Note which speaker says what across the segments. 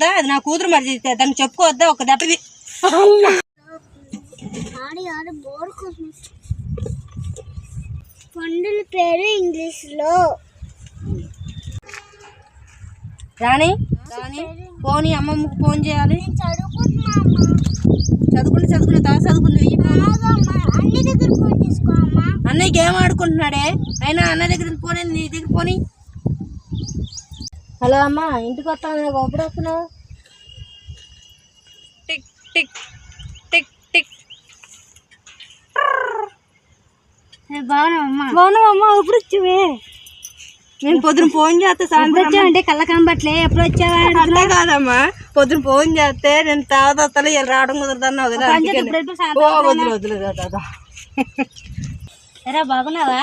Speaker 1: వద్దా? అది నా కూతురు మరి దాన్ని చెప్పుకోవద్దా? ఒక దెబ్బది
Speaker 2: పండుల పేరు ఇంగ్లీష్ లో
Speaker 1: రాణి పోనీ అమ్మమ్మకు ఫోన్ చేయాలి. చదువుకున్న తర్వాత చదువుకుంది. అన్నయ్య గేమ్ ఆడుకుంటున్నాడే, అయినా అన్న దగ్గర పోనీ నీ దగ్గర పోనీ. హలో అమ్మా, ఇంటికి వస్తాను. ఎప్పుడు వస్తున్నావు? టిక్ టిక్ టిక్ టిక్. బాగున్నావమ్మా? ఎప్పుడు వచ్చావే? నేను పొద్దున ఫోన్ చేస్తే సాయంత్రం
Speaker 2: అంటే కళ్ళ కంబట్లే ఎప్పుడు వచ్చావా?
Speaker 1: అట్లా కాదమ్మా, పొద్దున ఫోన్ చేస్తే నేను తాగుతా ఇలా రావడం కుదరదన్నా వదిలేదు.
Speaker 2: ఎరా బాగున్నావా?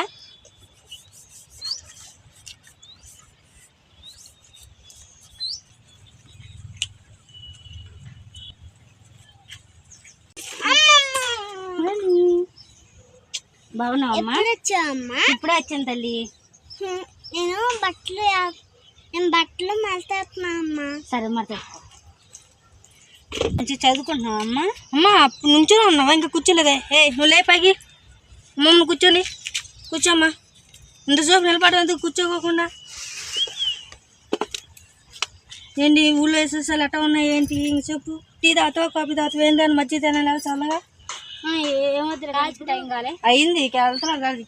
Speaker 2: బాగున్నావమ్మా? ఇప్పుడే వచ్చాను తల్లి. నేను బట్టలు మడతేస్తున్నా అమ్మా. సరే మడతేస్తా. మంచిగా చదువుకుంటున్నావా అమ్మా?
Speaker 1: అమ్మా అప్పుడు నుంచో ఉన్నావా? ఇంకా కూర్చోలేదే? నువ్వు లేపాగి మమ్మల్ని కూర్చొని కూర్చోమ్మా. ఇంతసేపు నిలబడేందుకు కూర్చోకోకుండా ఏంటి? ఊళ్ళో వేసేసాలు ఎట్లా ఉన్నాయి ఏంటి? ఇంక చెప్పు. టీ తాగుతావా కాఫీ తాగుతావా? ఏంటి అని మధ్య తినాలి చల్లగా అయింది. వెళ్తున్నావు కాదు.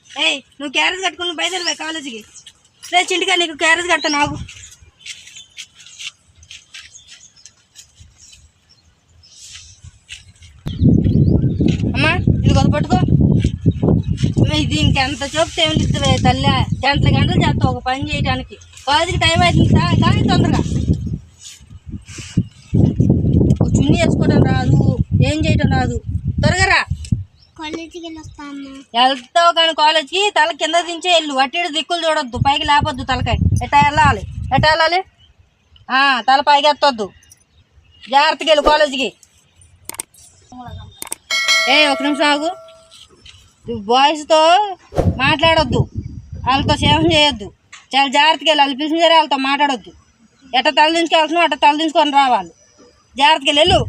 Speaker 1: నువ్వు క్యారేజ్ కట్టుకుని బయలుదేరివా కాలేజీకి? రే చింటిగా నీకు క్యారేజ్ కడతా. నాకు అమ్మా ఇది కొద్ది పట్టుకో. ఇది ఇంకెంత చెప్తే ఏమి ఇస్తుంది తల్లి? గంటలు చేస్తావు ఒక పని చేయడానికి. కాలేజీకి టైం అవుతుంది కానీ తొందరగా. చున్నీ వేసుకోవడం రాదు, ఏం చేయటం రాదు. త్వరగా రా. వెళ్తావు కానీ కాలేజ్కి తల కింద దించే వెళ్ళు. అట్టి దిక్కులు చూడొద్దు, పైకి లేపొద్దు తలకాయ. ఎట్టా వెళ్ళాలి? తల పైకి ఎత్తొద్దు. జాగ్రత్తగా వెళ్ళు కాలేజీకి. ఒక నిమిషం ఆగు. బాయ్స్తో మాట్లాడొద్దు, వాళ్ళతో సేవం చేయొద్దు. చాలా జాగ్రత్తగా వెళ్ళి వాళ్ళు పిలిచిన సరే వాళ్ళతో మాట్లాడొద్దు. ఎట్ట తల దించుకెళ్తున్నావు అట్ట తల దించుకొని రావాలి. జాగ్రత్తగా వెళ్ళు.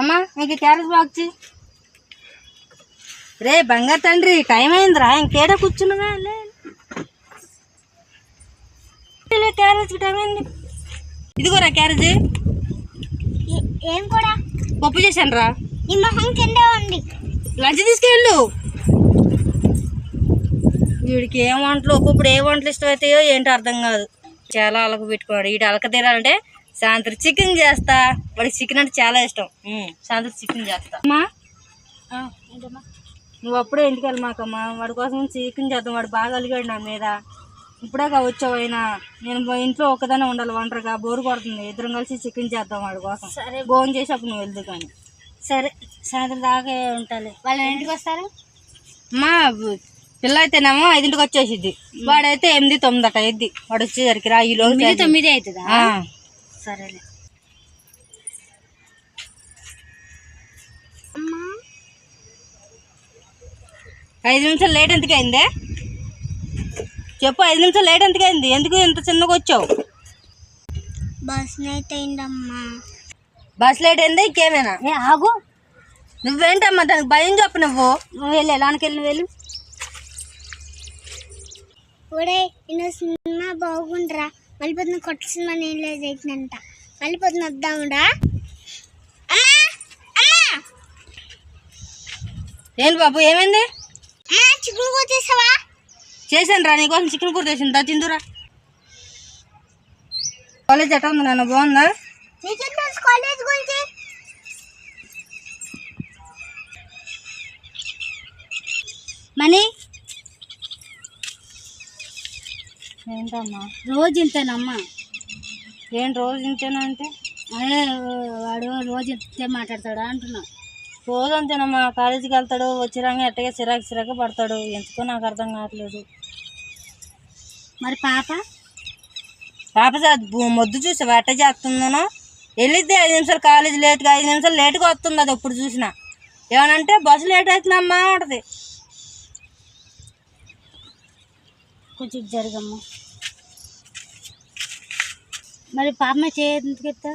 Speaker 1: అమ్మా ఇంక క్యారేజ్ బాక్స్. రే బంగారు తండ్రి, టైం అయిందిరా. ఇంకేడా కూర్చున్నదా? క్యారేజ్కి టైం అయింది. ఇదిగోరా క్యారేజ్.
Speaker 2: ఏం కూడా
Speaker 1: పప్పు చేశాను రా. లంచ్ తీసుకెళ్ళు. వీడికి ఏం వంటలు ఒక్కొప్పుడు ఏ వంటలు ఇష్టమవుతాయో ఏంటో అర్థం కాదు. చాలా అలక పెట్టుకున్నాడు. వీడు అలక తీరాలంటే సాయంత్రం చికెన్ చేస్తా. వాడికి చికెన్ అంటే చాలా ఇష్టం. సాయంత్రం చికెన్ చేస్తా. అమ్మా నువ్వు అప్పుడే ఇంటికి వెళ్ళి మాకమ్మా. వాడి కోసం చికెన్ చేద్దాం. వాడు బాగా అలిగాడు నా మీద. ఇప్పుడేగా వచ్చావు. అయినా నేను ఇంట్లో ఒక్కదానే ఉండాలి ఒంటరిగా. బోరు కొడుతుంది. ఇద్దరం కలిసి చికెన్ చేద్దాం వాడి కోసం. సరే భోజనం చేసి అప్పుడు నువ్వు వెళ్దు కానీ.
Speaker 2: సరే సాయంత్రం దాకా ఉంటాలి. వాళ్ళ ఇంటికి వస్తారు.
Speaker 1: అమ్మా పిల్ల అయితేనేమో 5ంటికి వచ్చేసిద్ది. వాడైతే 8, 9 అట్ట అయ్యిద్ది. వాడు వచ్చేసరికి రా. ఈ లోపు
Speaker 2: 9 అవుతుందా? సరేలే.
Speaker 1: 5 నిమిషాలు లేట్ ఎందుకు అయిందే? చెప్పు. 5 నిమిషాలు లేట్ ఎందుకు అయింది? ఎందుకు ఇంత చిన్నగా వచ్చావు?
Speaker 2: బస్ లేట్ అయిందమ్మా.
Speaker 1: బస్ లేట్ అయిందా? ఇంకేమైనా?
Speaker 2: ఆగు.
Speaker 1: నువ్వేంటమ్మా దానికి భయం చెప్పు. నువ్వు
Speaker 2: వెళ్ళు. ఎలానికి వెళ్ళి వెళ్ళు. సినిమా బాగుండరా. మళ్ళీ పొద్దున కొత్త సినిమా నేను లేదంట. మళ్ళీ పొద్దున వద్దామురా.
Speaker 1: ఏంటి బాబు ఏమైంది?
Speaker 2: చికెన్ కూర చేసావా?
Speaker 1: చేశాను రా. నీకోసం చికెన్ కూర చేసింది. దా తిందురా. కాలేజ్ ఎట్లా ఉంది నాన్న? బాగుందా?
Speaker 2: కాలేజ్ గురించి మనీ
Speaker 1: ఏంటమ్మా?
Speaker 2: రోజు ఇంతేనమ్మా.
Speaker 1: ఏంటి రోజు ఇంతేనా అంటే?
Speaker 2: అదే వాడు రోజు ఇంతే మాట్లాడతాడా అంటున్నా.
Speaker 1: రోజు అంతేనమ్మా. కాలేజీకి వెళ్తాడు, వచ్చిరాగా ఎట్టగా చిరాకు పడతాడు. ఎందుకో నాకు అర్థం కావట్లేదు.
Speaker 2: మరి పాప
Speaker 1: మొద్దు చూసావా ఎట్ట చేస్తుందనో? వెళ్ళిద్ది 5 నిమిషాలు కాలేజీ లేట్గా 5 నిమిషాలు లేట్గా వస్తుంది. అది ఎప్పుడు చూసినా ఏమనంటే బస్సు లేట్ అవుతుందమ్మా అంటది.
Speaker 2: కొంచెం జరగమ్మా. మరి పాపమే చేయందుకెత్తా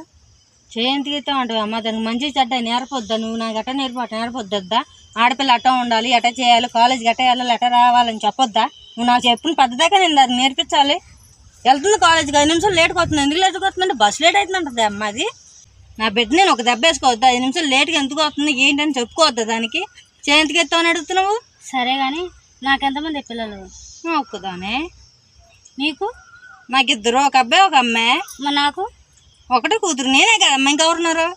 Speaker 1: చేయంతికితే ఉంటుంది అమ్మ. దానికి మంచి చెడ్డ నేర్పొద్దా నువ్వు? నాకు అట్ట నేర్పొద్దా? ఆడపిల్ల అట్ట ఉండాలి, ఎట్ట చేయాలి, కాలేజీకి ఎట్ట వెళ్ళాలి, ఎట్ట రావాలని చెప్పొద్దా? నువ్వు నాకు చెప్పిన పద్ధతిగా నేను దాన్ని నేర్పించాలి. వెళ్తుంది కాలేజీకి 5 నిమిషాలు లేట్గా వస్తుంది. ఎందుకు లేట్గా వస్తుందంటే బస్సు లేట్ అవుతుందంటుంది అమ్మ. అది నా బిడ్డ నేను ఒక దెబ్బ వేసుకోవద్దా? 5 నిమిషాలు లేట్గా ఎందుకు వస్తుంది ఏంటని చెప్పుకోవద్దా దానికి? చేయంతికి ఎత్తామని అడుగుతున్నావు.
Speaker 2: సరే కానీ నాకెంతమంది పిల్లలు?
Speaker 1: ఒక్కదానే.
Speaker 2: నీకు?
Speaker 1: నాకు 2, ఒక అబ్బాయి ఒక అమ్మాయి.
Speaker 2: మరి నాకు
Speaker 1: ఒకటే కూతురు, నేనే కదా అమ్మ, ఇంకెవరున్నారు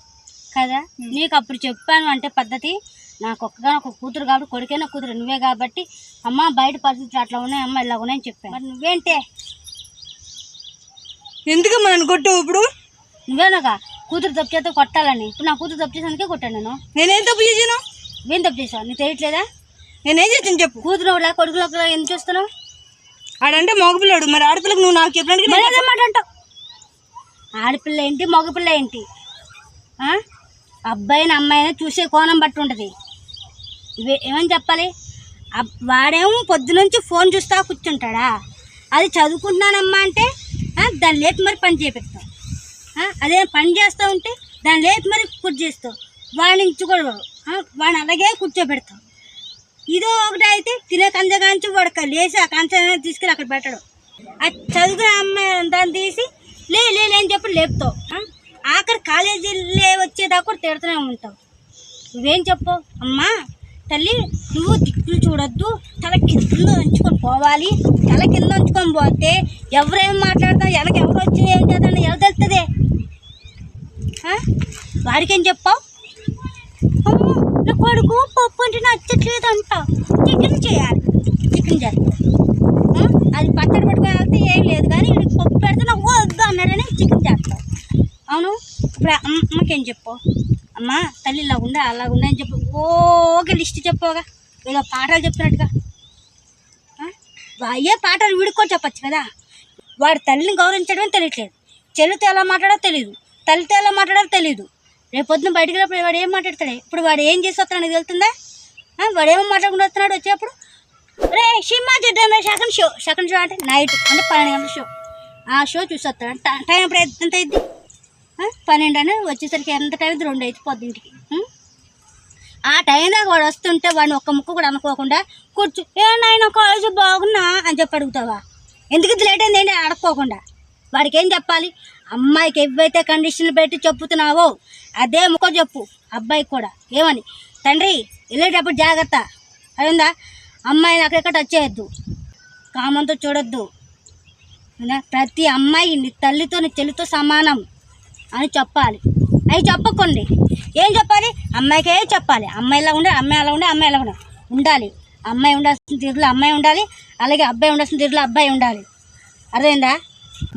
Speaker 2: కదా? నీకు అప్పుడు చెప్పాను అంటే పద్ధతి, నాకు ఒక్కగా ఒక కూతురు కాబట్టి, కొడుకైనా కూతురు నువ్వే కాబట్టి, అమ్మ బయట పరిస్థితులు అట్లా ఉన్నాయి, అమ్మ ఇలా ఉన్నాయని చెప్పాను. మరి నువ్వేంటే
Speaker 1: ఎందుకమ్మా నన్ను కొట్టావు? ఇప్పుడు
Speaker 2: నువ్వేనాగా కూతురు తప్పు చేస్తే కొట్టాలని. ఇప్పుడు నా కూతురు తప్పు చేసేందుకే కొట్టాను నేను.
Speaker 1: నేనేం తప్పు చేసాను?
Speaker 2: నువ్వేం తప్పు చేసావు? నీకు తెలియట్లేదా?
Speaker 1: నేనేం చేసాను చెప్పు.
Speaker 2: కూతురు ఒకలా కొడుకులో ఒకలా ఎందుకు చూస్తున్నావు?
Speaker 1: ఆడంటే మగపిల్లాడు, మరి ఆడపిల్లకు నువ్వు నాకు చెప్పడానికి
Speaker 2: అదే మాట అంటావు. ఆడపిల్ల ఏంటి మగపిల్ల ఏంటి? అబ్బాయిని అమ్మాయిని చూసే కోణం బట్టి ఉంటుంది. ఏమని చెప్పాలి? వాడేమో పొద్దునుంచి ఫోన్ చూస్తా కూర్చుంటాడా? అది చదువుకుంటున్నానమ్మా అంటే దాన్ని లేపి మరి పని చేపిస్తాం. అదే పని చేస్తూ ఉంటే దాన్ని లేపి మరి కూర్చేస్తావు. వాడిని ఇంచుకోడు, వాడిని అలాగే కూర్చోబెడతాం. ఇదో ఒకటి అయితే తినే కంచగాంచి వాడు లేచి ఆ కంచం తీసుకెళ్ళి అక్కడ పెట్టడం. అది చదువుకునే అమ్మాయి దాన్ని తీసి లేని చెప్పి లేపుతావు. ఆఖరి కాలేజీలే వచ్చేదాకా కూడా తిడుతూనే ఉంటావు. నువ్వేం చెప్పు? అమ్మా తల్లి నువ్వు దిక్కులు చూడొద్దు, తల కింద ఉంచుకొని పోవాలి. తల కింద ఉంచుకొని పోతే ఎవరేం మాట్లాడతావు, ఎలాగ ఎవరు వచ్చి ఏం చేద్దాం ఎలా తెలుస్తుంది? వాడికేం చెప్పావు? అమ్మో నా కొడుకు పప్పు అంటే నచ్చట్లేదు అంటావు. చికెన్ చేయాలి, చికెన్ చేస్తావు. అది పచ్చడి పెట్టుకొని వెళ్తే ఏం లేదు కానీ పప్పు పెడితే నాకు వద్దు అన్నాడని చికెన్ చేస్తావు. అవును, ఇప్పుడు అమ్మకేం చెప్పు? అమ్మ తల్లి ఇలా ఉండే అలా ఉండే అని చెప్పు. ఓకే లిస్ట్ చెప్పోగా, ఏదో పాఠాలు చెప్తున్నట్టుగా. అయ్యే పాఠాలు వీడికి కూడా చెప్పచ్చు కదా. వాడి తల్లిని గౌరవించడమే తెలియట్లేదు. చెల్లితో ఎలా మాట్లాడో తెలియదు, తల్లితో ఎలా మాట్లాడో తెలియదు. రేపు పొద్దున బయటకు వెళ్ళినప్పుడు వాడు ఏం మాట్లాడతాడు? ఇప్పుడు వాడు ఏం చేసి వస్తున్నాడు నీకు తెలుస్తుందా? వాడు ఏమో మాట్లాడుకుంటూ వస్తున్నాడు. వచ్చేప్పుడు రే సినిమా చేద్దాం, సెకండ్ షో అంటే నైట్ అంటే 12 గంటల షో. ఆ షో చూసి వస్తాడు. టైం ఎప్పుడు ఎంత అయింది? 12 అని వచ్చేసరికి ఎంత టైం అయితే 2 అయిపోద్ది ఇంటికి. ఆ టైం దాకా వాడు వస్తుంటే వాడిని ఒక్క ముక్క కూడా అనుకోకుండా కూర్చో ఏనాయన కాలేజీ బాగున్నా అని చెప్పి అడుగుతావా? ఎందుకు ఇది లేట్ అయింది ఏంటి అడగకోకుండా? వాడికి ఏం చెప్పాలి? అమ్మాయికి ఏవైతే కండిషన్లు పెట్టి చెప్పుతున్నావో అదే ముక్క చెప్పు అబ్బాయికి కూడా. ఏమని? తండ్రి వెళ్ళేటప్పుడు జాగ్రత్త అయిందా, అమ్మాయిని అక్కడెక్కడ టచ్ చేయొద్దు, కామంతో చూడొద్దు. ప్రతి అమ్మాయి నీ తల్లితో నీ చెల్లితో సమానం అని చెప్పాలి. అవి చెప్పకండి. ఏం చెప్పాలి? అమ్మాయికే చెప్పాలి. అమ్మాయిలా ఉండాలి, అమ్మాయి అలా ఉండాలి, అమ్మాయి అలా ఉండాలి. అమ్మాయి ఉండాల్సిన తీరులో అమ్మాయి ఉండాలి, అలాగే అబ్బాయి ఉండాల్సిన తీరులో అబ్బాయి ఉండాలి. అర్థమైందా?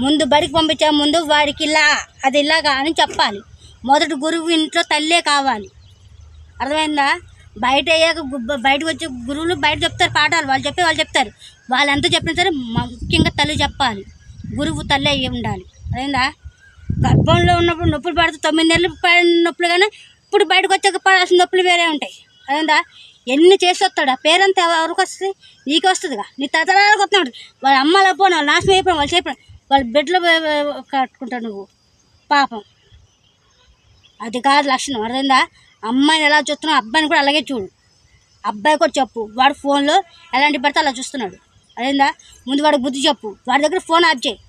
Speaker 2: ముందు బడికి పంపించే ముందు వాడికి ఇలా అది ఇలాగా అని చెప్పాలి. మొదటి గురువు ఇంట్లో తల్లే కావాలి. అర్థమైందా? బయట అయ్యాక బయటకు వచ్చే గురువులు బయట చెప్తారు పాఠాలు, వాళ్ళు చెప్తారు. వాళ్ళంతా చెప్పినా సరే ముఖ్యంగా తల్లి చెప్పాలి. గురువు తల్లి అయ్యి ఉండాలి. అర్థమైందా? గర్భంలో ఉన్నప్పుడు నొప్పులు పడితే 9 నెలలు పడిన నొప్పులు కానీ ఇప్పుడు బయటకు వచ్చాక పడాల్సిన నొప్పులు వేరే ఉంటాయి. అదేందా? ఎన్ని చేసి వస్తాడు ఆ పేరంతా ఎవరికి వస్తుంది? నీకు వస్తుందిగా, నీ తతరాలకు వస్తున్నాడు. వాళ్ళ అమ్మలా పోను, వాళ్ళు నాశనం అయిపోయినా, వాళ్ళు చెప్పిన వాళ్ళ బిడ్డలు కట్టుకుంటాడు నువ్వు. పాపం అది కాదు లక్షణం. అర్థమైందా? అమ్మాయిని ఎలా చూస్తున్నావు అబ్బాయిని కూడా అలాగే చూడు. అబ్బాయి కూడా చెప్పు, వాడు ఫోన్లో ఎలాంటి పడితే అలా చూస్తున్నాడు. అదేందా? ముందు వాడికి బుద్ధి చెప్పు, వాడి దగ్గర ఫోన్ ఆఫ్ చేయి.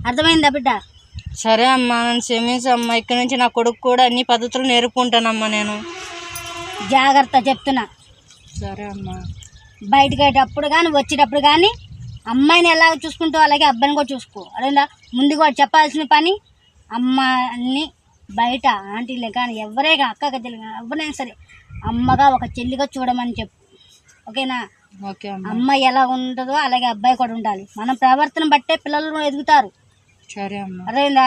Speaker 2: అర్థమైందా బిడ్డ?
Speaker 1: సరే అమ్మా, నన్ను క్షమించమ్మా. ఇక్కడ నుంచి నా కొడుకు కూడా అన్ని పద్ధతులు నేర్పుకుంటానమ్మా నేను.
Speaker 2: జాగ్రత్త చెప్తున్నా.
Speaker 1: సరే అమ్మా.
Speaker 2: బయటకు వెళ్ళేటప్పుడు కానీ వచ్చేటప్పుడు కానీ అమ్మాయిని ఎలా చూసుకుంటావు అలాగే అబ్బాయిని కూడా చూసుకో. అదేందా? ముందు కూడా చెప్పాల్సిన పని అమ్మాయిని బయట ఆంటీలే కానీ ఎవరే కానీ అక్క గద్దెలు కానీ ఎవరైనా సరే అమ్మగా ఒక చెల్లిగా చూడమని చెప్పు. ఓకేనా?
Speaker 1: ఓకే.
Speaker 2: అమ్మాయి ఎలా ఉంటుందో అలాగే అబ్బాయి కూడా ఉండాలి. మన ప్రవర్తన బట్టే పిల్లలు ఎదుగుతారు.
Speaker 1: సరే అమ్మ.
Speaker 2: అదేందా?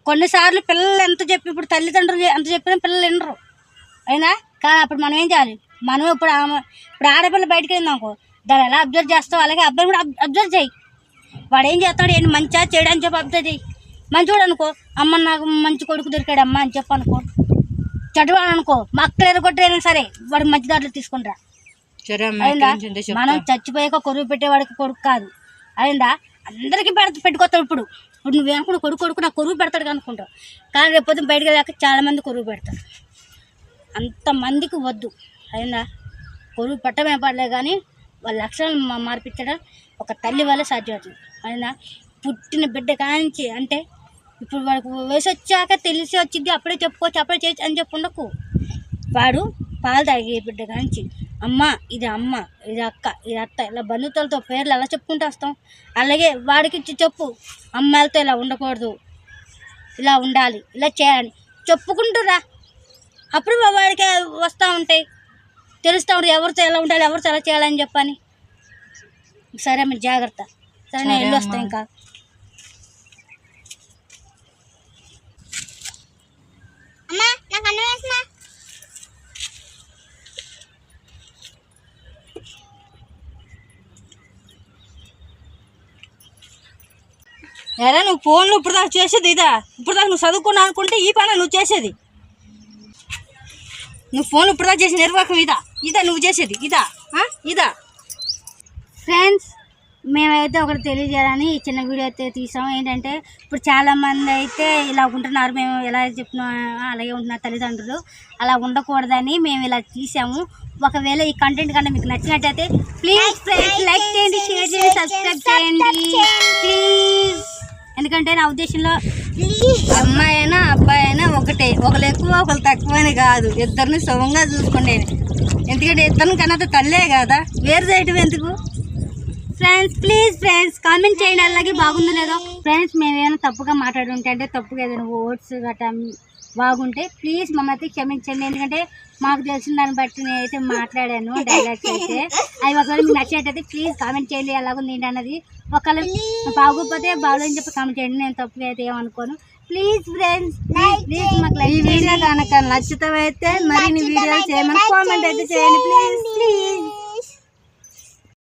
Speaker 2: కొన్నిసార్లు పిల్లలు ఎంత చెప్పి ఇప్పుడు తల్లిదండ్రులు ఎంత చెప్పినా పిల్లలు వినరు అయినా. కానీ అప్పుడు మనం ఏం చేయాలి? మనం ఇప్పుడు ఆడపిల్ల బయటకు వెళ్ళిందనుకో, దాన్ని ఎలా అబ్జర్వ్ చేస్తావు అలాగే అబ్బాయి కూడా అబ్జర్వ్ చేయి. వాడు ఏం చేస్తాడు, ఏంటి మంచిగా చేయడం అని చెప్పి అబ్జర్వ్ చేయి. మంచివాడు అనుకో, అమ్మ నాకు మంచి కొడుకు దొరికాడు అమ్మ అని చెప్పు అనుకో. చెడ్డవాడు అనుకో, మా అక్కలు ఎరగొట్టైనా సరే వాడు మంచి దాంట్లో తీసుకుంటా. అయిందా? మనం చచ్చిపోయాక కొరువు పెట్టేవాడికి కొడుకు కాదు. అయిందా? అందరికీ పెట్టుకొస్తాడు. ఇప్పుడు నువ్వేమనుకున్న కొడుకు నాకు కొరువు పెడతాడు అనుకుంటావు, కానీ రేపు పొద్దున బయటకు వెళ్ళాక చాలామంది కొరువు పెడతారు. అంతమందికి వద్దు. అయిందా? కొరువు పెట్టమే పడలే కానీ వాళ్ళ లక్షణాలు మార్పించడం ఒక తల్లి వల్ల సాధ్యమవుతుంది. అయిందా? పుట్టిన బిడ్డ కాంచి అంటే ఇప్పుడు వాడికి వయసు వచ్చాక తెలిసి వచ్చింది అప్పుడే చెప్పుకోవచ్చు, అప్పుడే చేయొచ్చు అని చెప్పి ఉండకు. వాడు పాలు తాగే బిడ్డ కాంచి అమ్మ ఇది అమ్మ, ఇది అక్క, ఇది అత్త, ఇలా బంధువులతో పేర్లు ఎలా చెప్పుకుంటూ వస్తాం. అలాగే వాడికి ఇచ్చి చెప్పు, అమ్మాయిలతో ఇలా ఉండకూడదు, ఇలా ఉండాలి, ఇలా చేయాలి చెప్పుకుంటురా. అప్పుడు వాడికి వస్తూ ఉంటాయి, తెలుస్తూ ఉంటాయి ఎవరితో ఎలా ఉండాలి, ఎవరితో ఎలా చేయాలని చెప్పని. సరే మీరు జాగ్రత్త. సరే నేను వెళ్ళి వస్తాను. ఇంకా
Speaker 1: ఎరా నువ్వు ఫోన్లో ఇప్పుడు దాకా చేసేది ఇదా? ఇప్పుడు దాకా నువ్వు చదువుకున్నా అనుకుంటే ఈ పని నువ్వు చేసేది. నువ్వు ఫోన్లో ఇప్పుడు దాకా చేసిన నిర్వాహకం ఇదా నువ్వు చేసేది ఇదా?
Speaker 2: ఫ్రెండ్స్, మేమైతే ఒకటి తెలియజేయాలని ఈ చిన్న వీడియో అయితే తీసాం. ఏంటంటే ఇప్పుడు చాలామంది అయితే ఇలా ఉంటున్నారు, మేము ఎలా చెప్తున్నాం అలాగే ఉంటున్నారు తల్లిదండ్రులు, అలా ఉండకూడదని మేము ఇలా తీసాము. ఒకవేళ ఈ కంటెంట్ కన్నా మీకు నచ్చినట్టయితే ప్లీజ్ ఫ్రెండ్స్ లైక్ చేయండి, షేర్ చేయండి, సబ్స్క్రైబ్ చేయండి ప్లీజ్. ఎందుకంటే నా ఉద్దేశంలో
Speaker 1: అమ్మాయి అయినా అబ్బాయి అయినా ఒకటే, ఒకరు ఎక్కువ ఒకరు తక్కువ అని కాదు, ఇద్దరిని సుఖంగా చూసుకునే. ఎందుకంటే ఇద్దరిని కన్నా తల్లే కదా, వేరు చేయటం ఎందుకు?
Speaker 2: ఫ్రెండ్స్ ప్లీజ్ ఫ్రెండ్స్ కామెంట్ చేయండి, అలాగే బాగుందో లేదో. ఫ్రెండ్స్ మేము ఏమైనా తప్పుగా మాట్లాడుంటే అంటే తప్పుగా ఏదైనా ఓట్స్ గట్రా బాగుంటే ప్లీజ్ మమ్మల్ని అయితే క్షమించండి. ఎందుకంటే మాకు తెలిసిన దాన్ని బట్టి నేనైతే మాట్లాడాను డైలాగ్స్ అయితే. అవి ఒకవేళ మీకు నచ్చినట్టయితే ప్లీజ్ కామెంట్ చేయండి ఎలాగుంది ఏంటి అన్నది. ఒకవేళ బాగోకపోతే బాగోదని చెప్పి కామెంట్ చేయండి, నేను తప్పుగా అయితే ఏమనుకోను. ప్లీజ్ ఫ్రెండ్స్ ప్లీజ్ మాకు
Speaker 1: ఈ వీడియో కనుక నచ్చితే మరిన్ని వీడియోలు చేయమని కామెంట్ అయితే చేయండి ప్లీజ్.